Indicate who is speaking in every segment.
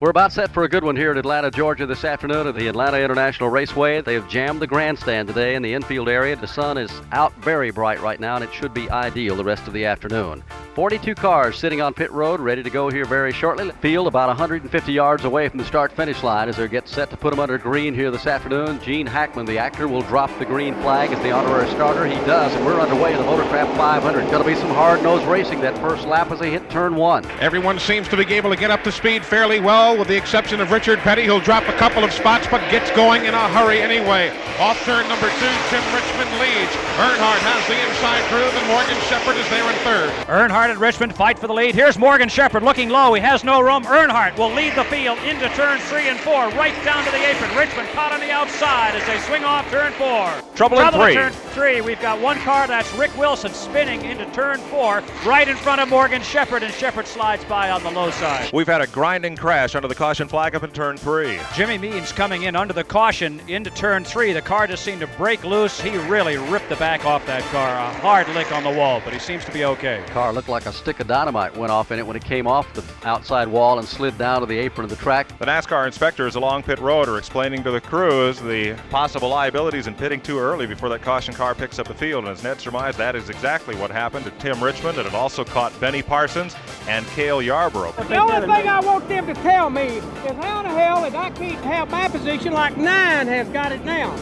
Speaker 1: We're about set for a good one here in Atlanta, Georgia this afternoon at the Atlanta International Raceway. They have jammed the grandstand today in the infield area. The sun is out very bright right now, and it should be ideal the rest of the afternoon. 42 cars sitting on pit road, ready to go here very shortly. Field about 150 yards away from the start-finish line as they get set to put them under green here this afternoon. Gene Hackman, the actor, will drop the green flag as the honorary starter. He does, and we're underway in the Motorcraft 500. Going to be some hard-nosed racing that first lap as they hit turn one.
Speaker 2: Everyone seems to be able to get up to speed fairly well, with the exception of Richard Petty. He'll drop a couple of spots, but gets going in a hurry anyway. Off turn number 2, Tim Richmond leads. Earnhardt has the inside groove, and Morgan Shepherd is there in third.
Speaker 3: Earnhardt and Richmond fight for the lead. Here's Morgan Shepherd looking low. He has no room. Earnhardt will lead the field into turns 3 and 4, right down to the apron. Richmond caught on the outside as they swing off turn 4.
Speaker 4: Trouble in
Speaker 3: turn 3. We've got one car, that's Rick Wilson, spinning into turn 4, right in front of Morgan Shepherd, and Shepherd slides by on the low side.
Speaker 4: We've had a grinding crash under the caution flag up in turn 3.
Speaker 3: Jimmy Means coming in under the caution into turn 3. The car just seemed to break loose. He really ripped the back off that car. A hard lick on the wall, but he seems to be okay.
Speaker 1: Car looked like a stick of dynamite went off in it when it came off the outside wall and slid down to the apron of the track.
Speaker 4: The NASCAR inspectors along pit road are explaining to the crews the possible liabilities in pitting too early before that caution car picks up the field. And as Ned surmised, that is exactly what happened to Tim Richmond, and it also caught Benny Parsons and Cale Yarborough.
Speaker 5: The only thing I want them to tell me is how the hell did I can't have my position like 9 has got it now.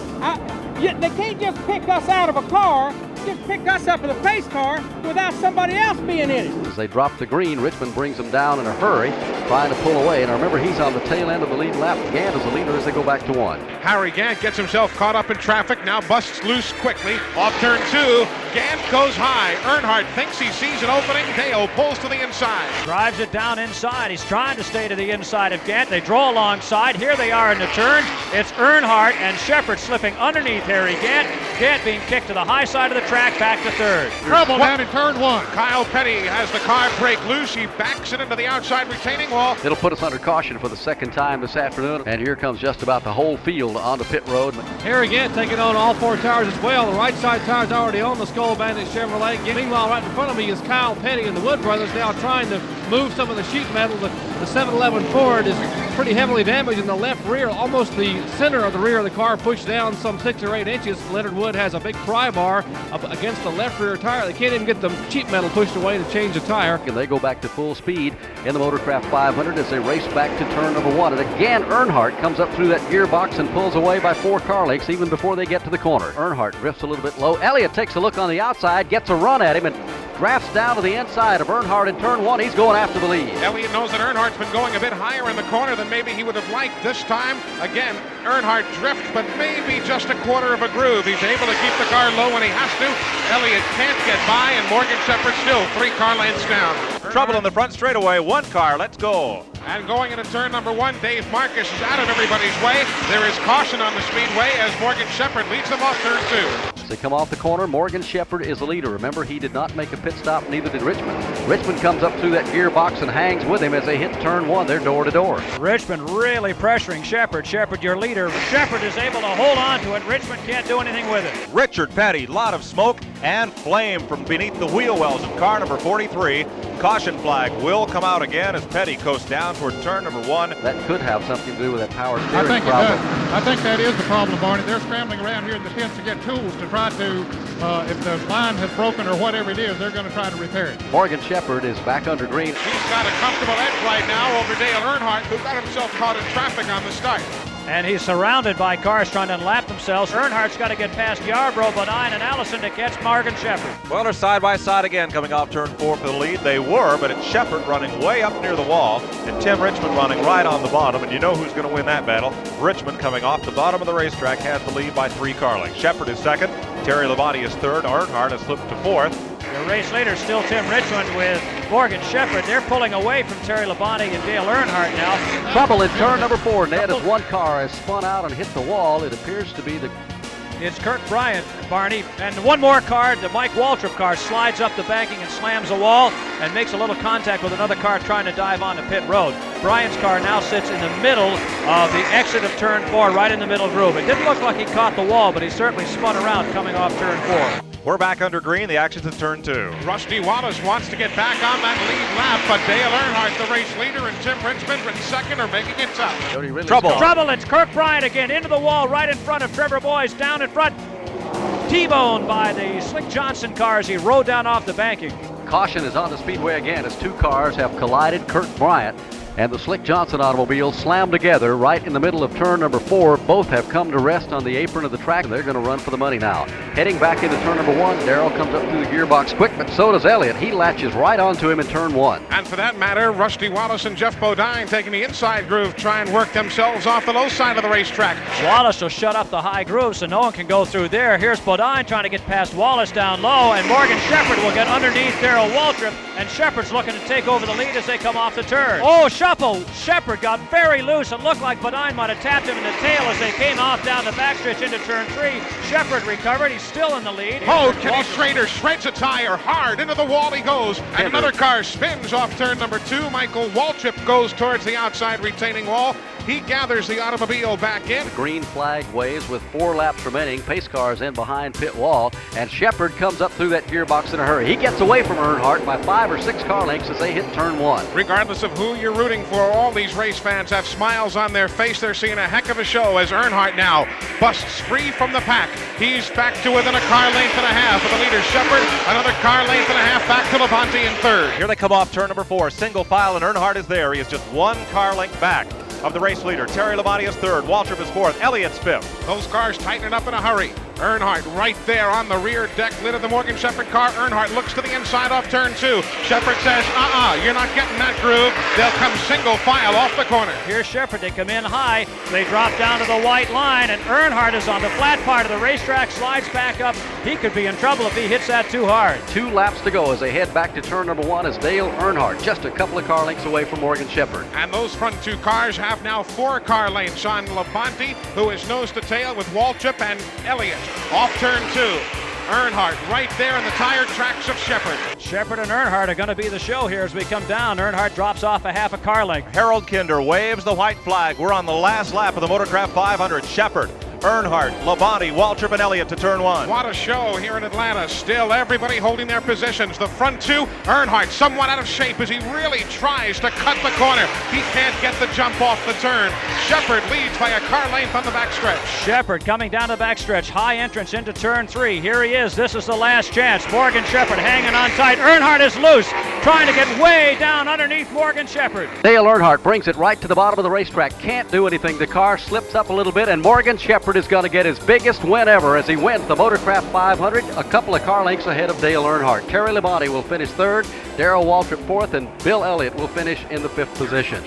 Speaker 5: They can't just pick us out of a car, just pick us up in a pace car without somebody else being in it.
Speaker 1: As they drop the green, Richmond brings them down in a hurry, trying to pull away. And remember, he's on the tail end of the lead lap. Gant is the leader as they go back to 1.
Speaker 2: Harry Gant gets himself caught up in traffic, now busts loose quickly. Off turn 2, Gant goes high. Earnhardt thinks he sees an opening. Dale pulls to the inside.
Speaker 3: Drives it down inside. He's trying to stay to the inside of Gant. They draw alongside. Here they are in the turn. It's Earnhardt and Shepherd slipping underneath Harry Gant. Gant being kicked to the high side of the track, back to third.
Speaker 2: Trouble down in turn 1. Kyle Petty has the car break loose. He backs it into the outside retaining wall.
Speaker 1: It'll put us under caution for the second time this afternoon. And here comes just about the whole field onto pit road.
Speaker 6: Harry Gant taking on all 4 tires as well. The right side tire's already on the Skull Bandit Chevrolet. Meanwhile, right in front of me is Kyle Petty and the Wood Brothers now trying to move some of the sheet metal. The 711 Ford is pretty heavily damaged in the left rear, almost the center of the rear of the car pushed down some 6 or 8 inches. Leonard Wood has a big pry bar up against the left rear tire. They can't even get the sheet metal pushed away to change the tire.
Speaker 1: And they go back to full speed in the Motorcraft 500 as they race back to turn number 1. And again, Earnhardt comes up through that gearbox and pulls away by 4 car lengths even before they get to the corner. Earnhardt drifts a little bit low. Elliott takes a look on the outside, gets a run at him, and drafts down to the inside of Earnhardt in turn 1. He's going after the lead.
Speaker 2: Elliott knows that Earnhardt's been going a bit higher in the corner than maybe he would have liked this time. Again, Earnhardt drifts, but maybe just a quarter of a groove. He's able to keep the car low when he has to. Elliott can't get by, and Morgan Shepherd still 3 car lengths down.
Speaker 4: Trouble in the front straightaway. 1 car, let's go.
Speaker 2: And going into turn number 1, Dave Marcus is out of everybody's way. There is caution on the speedway as Morgan Shepherd leads them off turn 2.
Speaker 1: As they come off the corner, Morgan Shepherd is the leader. Remember, he did not make a pit stop, neither did Richmond. Richmond comes up through that gearbox and hangs with him as they hit turn 1. They're door to door.
Speaker 3: Richmond really pressuring Shepherd. Shepherd, your leader. Shepherd is able to hold on to it. Richmond can't do anything with it.
Speaker 4: Richard Petty, lot of smoke and flame from beneath the wheel wells of car number 43. Caution flag will come out again as Petty coasts down toward turn number 1.
Speaker 1: That could have something to do with that power steering
Speaker 7: I think
Speaker 1: problem.
Speaker 7: it does. I think that is the problem, Barney. They're scrambling around here in the tents to get tools to try to, if the line has broken or whatever it is, they're going to try to repair it.
Speaker 1: Morgan Shepherd is back under green.
Speaker 2: He's got a comfortable edge right now over Dale Earnhardt, who got himself caught in traffic on the start.
Speaker 3: And he's surrounded by cars trying to lap themselves. Earnhardt's got to get past Yarborough, Bodine, and Allison to catch Morgan Shepherd.
Speaker 4: Well, they're side by side again coming off turn 4 for the lead. They were, but it's Shepherd running way up near the wall and Tim Richmond running right on the bottom. And you know who's going to win that battle. Richmond coming off the bottom of the racetrack has the lead by 3 car lengths. Shepherd is second. Terry Labonte is third. Earnhardt has slipped to 4th.
Speaker 3: The race leader still Tim Richmond with Morgan Shepherd. They're pulling away from Terry Labonte and Dale Earnhardt now.
Speaker 1: Trouble in turn number 4, Ned, as one car has spun out and hit the wall. It appears to be
Speaker 3: It's Kirk Bryant, Barney, And one more car, the Mike Waltrip car, slides up the banking and slams a wall and makes a little contact with another car trying to dive onto pit road. Brian's car now sits in the middle of the exit of turn 4, right in the middle groove. It didn't look like he caught the wall, but he certainly spun around coming off turn 4.
Speaker 4: We're back under green. The action's in turn 2.
Speaker 2: Rusty Wallace wants to get back on that lead lap, but Dale Earnhardt, the race leader, and Tim Richmond in second are making it tough.
Speaker 3: Trouble. It's Kirk Bryant again into the wall right in front of Trevor Boyce, down in front. T-boned by the Slick Johnson car as he rode down off the banking.
Speaker 1: Caution is on the speedway again as two cars have collided. Kirk Bryant and the Slick Johnson automobile slammed together right in the middle of turn number 4. Both have come to rest on the apron of the track, and they're going to run for the money now. Heading back into turn number 1, Darrell comes up through the gearbox quick, but so does Elliott. He latches right onto him in turn 1.
Speaker 2: And for that matter, Rusty Wallace and Jeff Bodine taking the inside groove, try and work themselves off the low side of the racetrack.
Speaker 3: Wallace will shut up the high groove so no one can go through there. Here's Bodine trying to get past Wallace down low, and Morgan Shepherd will get underneath Darrell Waltrip, and Shepherd's looking to take over the lead as they come off the turn. Oh, Shepherd got very loose. It looked like Bodine might have tapped him in the tail as they came off down the backstretch into turn 3. Shepherd recovered. He's still in the lead.
Speaker 2: Oh, Kenny Schrader shreds a tire hard. Into the wall he goes. And another car spins off turn number 2. Michael Waltrip goes towards the outside retaining wall. He gathers the automobile back in.
Speaker 1: The green flag waves with 4 laps remaining. Pace cars in behind pit wall, and Shepherd comes up through that gearbox in a hurry. He gets away from Earnhardt by 5 or 6 car lengths as they hit turn 1.
Speaker 2: Regardless of who you're rooting for, all these race fans have smiles on their face. They're seeing a heck of a show as Earnhardt now busts free from the pack. He's back to within a car length and a half of the leader Shepherd. Another car length and a half back to Labonte in third.
Speaker 4: Here they come off turn number 4. Single file, and Earnhardt is there. He is just 1 car length back of the race leader. Terry Labonte is 3rd. Waltrip is 4th. Elliott's 5th.
Speaker 2: Those cars tightening up in a hurry. Earnhardt right there on the rear deck lid of the Morgan Shepherd car. Earnhardt looks to the inside off turn 2. Shepherd says, you're not getting that groove. They'll come single file off the corner.
Speaker 3: Here's Shepherd. They come in high. They drop down to the white line, and Earnhardt is on the flat part of the racetrack, slides back up. He could be in trouble if he hits that too hard.
Speaker 1: 2 laps to go as they head back to turn number 1 as Dale Earnhardt just a couple of car lengths away from Morgan Shepherd.
Speaker 2: And those front 2 cars have now 4 car lengths on Labonte, who is nose to tail with Waltrip and Elliott. Off turn 2. Earnhardt right there in the tire tracks of Shepherd.
Speaker 3: Shepherd and Earnhardt are going to be the show here as we come down. Earnhardt drops off a half a car length.
Speaker 4: Harold Kinder waves the white flag. We're on the last lap of the Motorcraft 500. Shepherd, Earnhardt, Labonte, Waltrip, and Elliott to turn 1.
Speaker 2: What a show here in Atlanta. Still everybody holding their positions. The front 2, Earnhardt somewhat out of shape as he really tries to cut the corner. He can't get the jump off the turn. Shepherd leads by a car length on the backstretch.
Speaker 3: Shepherd coming down the backstretch. High entrance into turn 3. Here he is. This is the last chance. Morgan Shepherd hanging on tight. Earnhardt is loose, trying to get way down underneath Morgan Shepherd.
Speaker 1: Dale Earnhardt brings it right to the bottom of the racetrack. Can't do anything. The car slips up a little bit, and Morgan Shepherd is going to get his biggest win ever as he wins the Motorcraft 500, a couple of car lengths ahead of Dale Earnhardt. Terry Labonte will finish 3rd, Darrell Waltrip 4th, and Bill Elliott will finish in the 5th position.